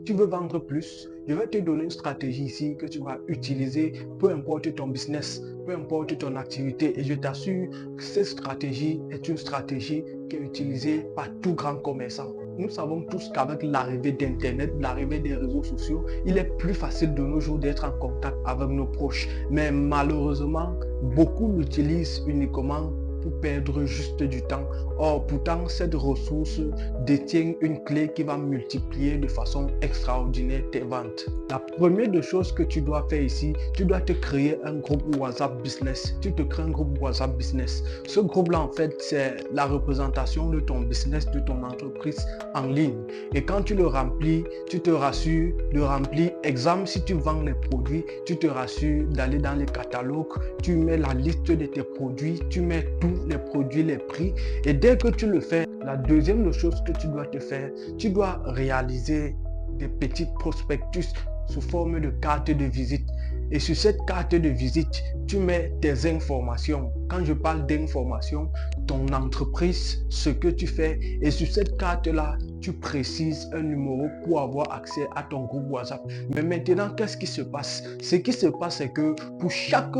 Tu veux vendre plus? Je vais te donner une stratégie ici que tu vas utiliser, peu importe ton business, peu importe ton activité. Et je t'assure que cette stratégie est une stratégie qui est utilisée par tout grand commerçant. Nous savons tous qu'avec l'arrivée d'Internet, l'arrivée des réseaux sociaux, il est plus facile de nos jours d'être en contact avec nos proches. Mais malheureusement, beaucoup l'utilisent uniquement pour perdre juste du temps. Or, pourtant, cette ressource détient une clé qui va multiplier de façon extraordinaire tes ventes. La première des choses que tu dois faire ici, tu dois te créer un groupe WhatsApp Business. Tu te crées un groupe WhatsApp Business. Ce groupe-là, en fait, c'est la représentation de ton business, de ton entreprise en ligne. Et quand tu le remplis, tu te rassures de remplir. Exemple, si tu vends les produits, tu te rassures d'aller dans les catalogues, tu mets la liste de tes produits, tu mets tous les produits, les prix. Et dès que tu le fais, la deuxième chose que tu dois te faire, tu dois réaliser des petits prospectus sous forme de carte de visite. Et sur cette carte de visite, tu mets tes informations. Quand je parle d'informations, ton entreprise, ce que tu fais. Et sur cette carte-là, tu précises un numéro pour avoir accès à ton groupe WhatsApp. Mais maintenant, qu'est-ce qui se passe? Ce qui se passe, c'est que pour chaque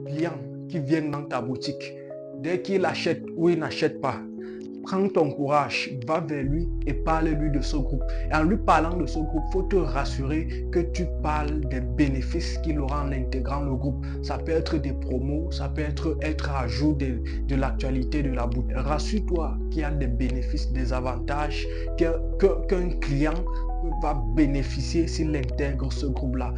client qui vient dans ta boutique, dès qu'il achète ou il n'achète pas, prends ton courage, va vers lui et parle-lui de ce groupe. Et en lui parlant de ce groupe, il faut te rassurer que tu parles des bénéfices qu'il aura en intégrant le groupe. Ça peut être des promos, ça peut être à jour de l'actualité de la boutique. Rassure-toi qu'il y a des bénéfices, des avantages qu'un client va bénéficier s'il intègre ce groupe-là.